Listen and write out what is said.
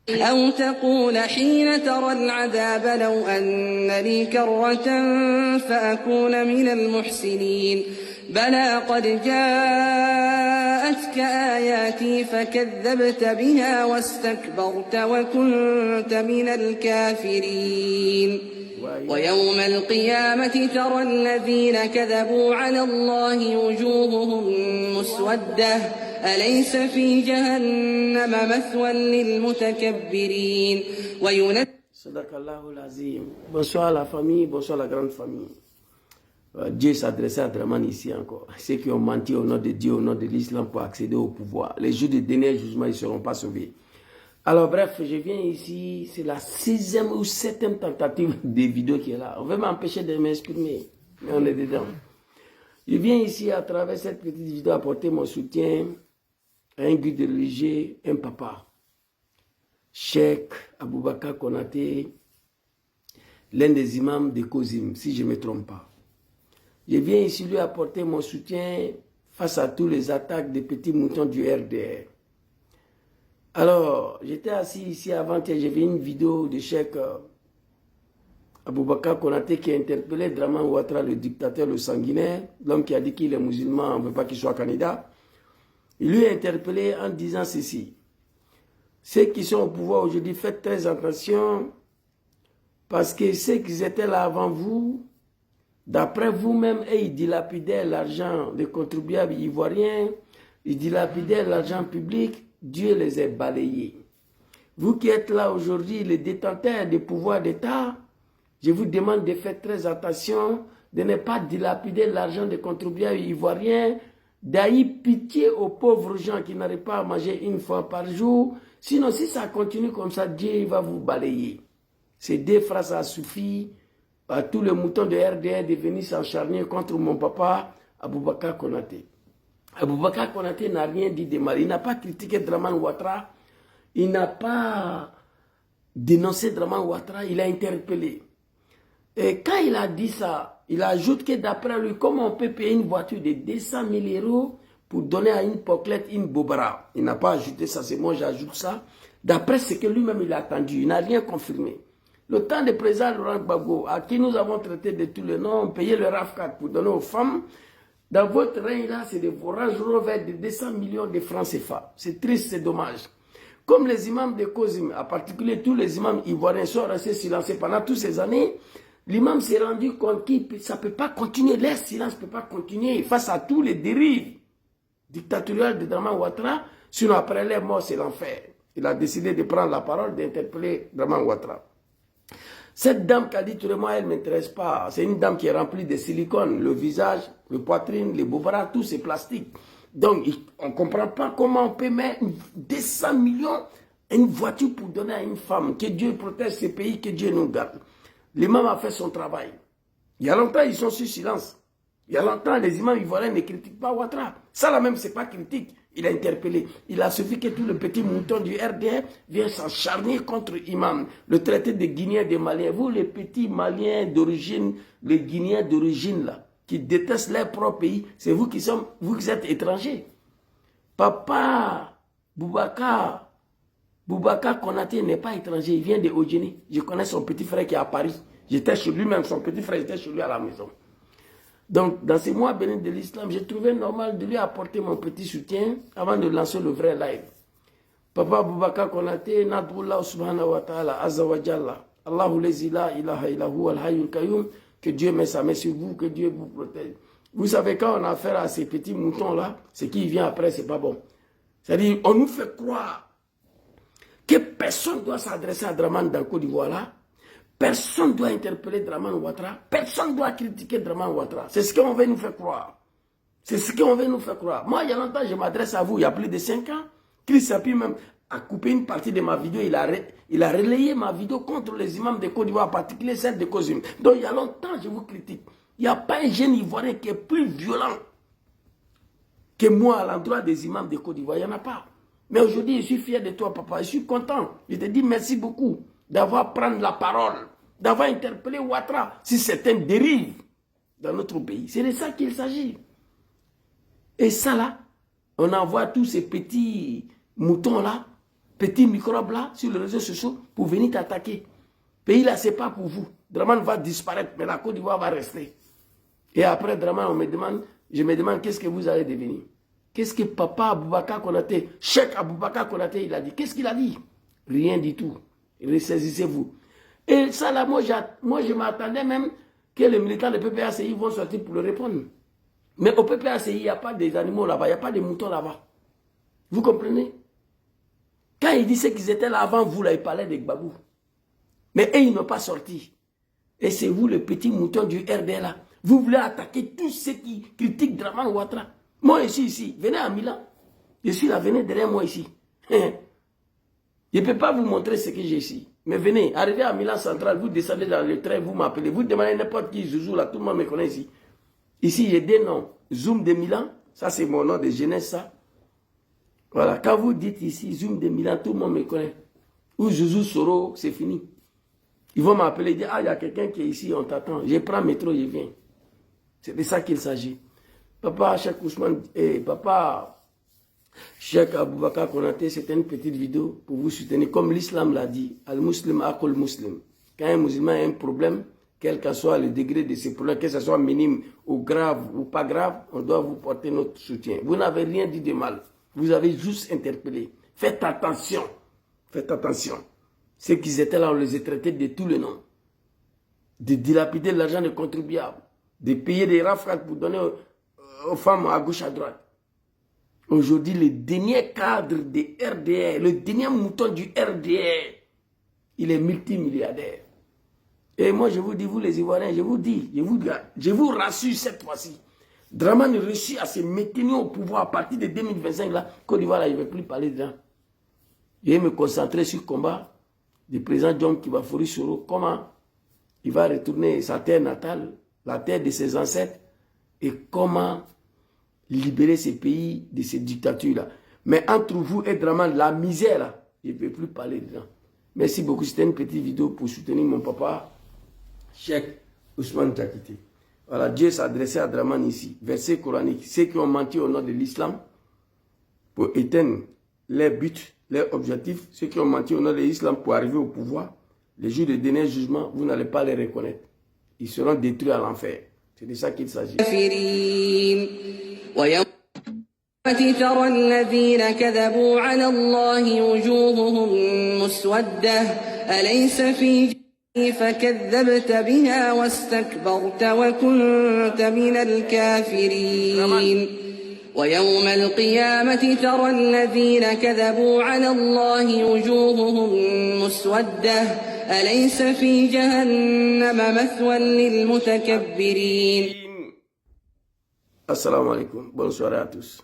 أو تقول حين ترى العذاب لو أن لي كرة فأكون من المحسنين بلى قد جاءتك آياتي فكذبت بها واستكبرت وكنت من الكافرين ويوم القيامة ترى الذين كذبوا على الله وجوههم مسودة أليس في جهنم مثوى للمتكبرين صدق الله العظيم. Bonsoir la famille, bonsoir la grande famille. Dieu s'adressait à Draman ici encore. Ceux qui ont menti au nom de Dieu, au nom de l'islam pour accéder au pouvoir. Les jours du dernier jugement, ils ne seront pas sauvés. Alors bref, je viens ici, c'est la 6e ou 7e tentative de vidéo qui est là. On veut m'empêcher de m'exprimer, mais on est dedans. Je viens ici à travers cette petite vidéo apporter mon soutien à un guide religieux, un papa. Cheikh Aboubakar Konaté, l'un des imams de Kozim, si je ne me trompe pas. Je viens ici lui apporter mon soutien face à tous les attaques des petits moutons du RDR. Alors, j'étais assis ici avant-hier, j'ai vu une vidéo de Cheikh Aboubakar Konaté qui a interpellé Draman Ouattara, le dictateur, le sanguinaire, l'homme qui a dit qu'il est musulman, on ne veut pas qu'il soit candidat. Il lui a interpellé en disant ceci. Ceux qui sont au pouvoir aujourd'hui, faites très attention parce que ceux qui étaient là avant vous, d'après vous-même, ils dilapidaient l'argent des contribuables ivoiriens, ils dilapidaient l'argent public, Dieu les a balayés. Vous qui êtes là aujourd'hui, les détenteurs des pouvoirs d'État, je vous demande de faire très attention, de ne pas dilapider l'argent des contribuables ivoiriens, d'ailleurs pitié aux pauvres gens qui n'arrivent pas à manger une fois par jour. Sinon, si ça continue comme ça, Dieu va vous balayer. Ces deux phrases a suffi à tous les moutons de RDR de venir s'encharner contre mon papa, Aboubakar Konaté. Aboubakar Konaté n'a rien dit de mal. Il n'a pas critiqué Draman Ouattara. Il n'a pas dénoncé Draman Ouattara. Il a interpellé. Et quand il a dit ça, il ajoute que d'après lui, comment on peut payer une voiture de 200 000 euros pour donner à une poclette, une bobara. Il n'a pas ajouté ça, c'est moi j'ajoute ça. D'après ce que lui-même il a attendu, il n'a rien confirmé. Le temps du président Laurent Gbagbo, à qui nous avons traité de tous les noms, payé le RAF4 pour donner aux femmes, dans votre règne là, c'est des Range Rover de 200 millions de francs CFA. C'est triste, c'est dommage. Comme les imams de Kozim, en particulier tous les imams ivoiriens sont restés silencieux pendant toutes ces années, l'imam s'est rendu compte que ça ne peut pas continuer, leur silence ne peut pas continuer face à tous les dérives dictatoriales de Draman Ouattara, sinon après leur mort, c'est l'enfer. Il a décidé de prendre la parole, d'interpeller Draman Ouattara. Cette dame qui a dit, moi, elle ne m'intéresse pas. C'est une dame qui est remplie de silicone, le visage, le poitrine, les bobara, tout c'est plastique. Donc, on ne comprend pas comment on peut mettre 200 millions une voiture pour donner à une femme. Que Dieu protège ces pays, que Dieu nous garde. L'imam a fait son travail. Il y a longtemps, ils sont sur silence. Il y a longtemps, les imams ivoiriens ne critiquent pas Ouattara. Ça, là même, ce n'est pas critique. Il a interpellé. Il a suffi que tout le petit mouton du RDR vienne s'encharner contre imam. Le traité des Guinéens, des Maliens. Vous, les petits Maliens d'origine, les Guinéens d'origine, là, qui détestent leur propre pays, c'est vous qui êtes étrangers. Papa Boubacar Konaté n'est pas étranger, il vient de Odjeni. Je connais son petit frère qui est à Paris. J'étais chez lui même, son petit frère était chez lui à la maison. Donc, dans ces mois bénis de l'islam, j'ai trouvé normal de lui apporter mon petit soutien avant de lancer le vrai live. Papa Boubacar Konaté, Nadrullah subhanahu wa ta'ala, azza wa jalla, Allahu lezi la ilaha illahu al-hayyul qayyum, que Dieu met sa main sur vous, que Dieu vous protège. Vous savez, quand on a affaire à ces petits moutons-là, ce qui vient après, c'est pas bon. C'est-à-dire, on nous fait croire que personne ne doit s'adresser à Draman dans le Côte d'Ivoire là. Personne ne doit interpeller Draman Ouattara. Personne ne doit critiquer Draman Ouattara. C'est ce qu'on veut nous faire croire. C'est ce qu'on veut nous faire croire. Moi, il y a longtemps, je m'adresse à vous, il y a plus de 5 ans. Chris Sapi même a coupé une partie de ma vidéo. Il a relayé ma vidéo contre les imams de Côte d'Ivoire, en particulier celle de Kozim. Donc, il y a longtemps, je vous critique. Il n'y a pas un jeune Ivoirien qui est plus violent que moi à l'endroit des imams de Côte d'Ivoire. Il n'y en a pas. Mais aujourd'hui, je suis fier de toi, papa. Je suis content. Je te dis merci beaucoup d'avoir pris la parole, d'avoir interpellé Ouattara si certaines dérives dans notre pays. C'est de ça qu'il s'agit. Et ça là, on envoie tous ces petits moutons là petits microbes là sur les réseaux sociaux pour venir t'attaquer. Pays là, ce n'est pas pour vous. Draman va disparaître, mais la Côte d'Ivoire va rester. Et après Draman, je me demande qu'est-ce que vous allez devenir. Qu'est-ce que papa Aboubakar Konaté, Cheikh Aboubakar Konaté, il a dit? Qu'est-ce qu'il a dit? Rien du tout. Ressaisissez-vous. Et ça là, moi je m'attendais même que les militants de PPACI vont sortir pour le répondre. Mais au PPACI, il n'y a pas des animaux là-bas, il n'y a pas de moutons là-bas. Vous comprenez? Quand il disait qu'ils étaient là avant vous, là, il parlait des Gbagbo. Mais eux, ils n'ont pas sorti. Et c'est vous, le petit mouton du RD là. Vous voulez attaquer tous ceux qui critiquent Draman Ouattara. Moi, ici, venez à Milan. Je suis là, venez derrière moi ici. Je ne peux pas vous montrer ce que j'ai ici. Mais venez, arrivez à Milan Central, vous descendez dans le train, vous m'appelez. Vous demandez n'importe qui, Zouzou, là, tout le monde me connaît ici. Ici, j'ai des noms. Zoom de Milan, ça c'est mon nom de jeunesse, ça. Voilà, quand vous dites ici, Zoom de Milan, tout le monde me connaît. Ou Zouzou Soro, c'est fini. Ils vont m'appeler et dire, ah, il y a quelqu'un qui est ici, on t'attend. Je prends le métro, je viens. C'est de ça qu'il s'agit. Papa Cheikh Ousmane, papa Cheikh Aboubakar Konaté, c'était une petite vidéo pour vous soutenir. Comme l'islam l'a dit, al-muslim akol muslim. Quand un musulman a un problème, quel que soit le degré de ses problèmes, que ce soit minime ou grave ou pas grave, on doit vous porter notre soutien. Vous n'avez rien dit de mal. Vous avez juste interpellé. Faites attention. Faites attention. Ceux qui étaient là, on les a traités de tous les noms. De dilapider l'argent des contribuables. De payer des rafales pour donner aux femmes à gauche, à droite. Aujourd'hui, le dernier cadre de RDR, le dernier mouton du RDR, il est multimilliardaire. Et moi, je vous dis, vous les Ivoiriens, je vous rassure cette fois-ci. Draman réussit à se maintenir au pouvoir à partir de 2025. Là, Côte d'Ivoire, il ne veut plus parler de ça. Je vais me concentrer sur le combat du président John Kibafori Soro. Comment il va retourner sa terre natale, la terre de ses ancêtres, et comment libérer ces pays de ces dictatures-là. Mais entre vous et Draman, la misère, là, je ne peux plus parler de ça. Merci beaucoup. C'était une petite vidéo pour soutenir mon papa, Cheikh Ousmane Diakité. Voilà, Dieu s'adressait à Draman ici. Verset coranique. Ceux qui ont menti au nom de l'islam pour éteindre les buts, les objectifs, ceux qui ont menti au nom de l'islam pour arriver au pouvoir, les jours de dernier jugement, vous n'allez pas les reconnaître. Ils seront détruits à l'enfer. C'est de ça qu'il s'agit. ترى الذين كذبوا على الله وجوههم مسودة أليس في جهنم فكذبت بها واستكبرت وكنت من الكافرين ويوم القيامة ترى الذين كذبوا على الله وجوههم مسودة أليس في جهنم مثوى للمتكبرين. Assalamu alaikum. Bonne soirée à tous.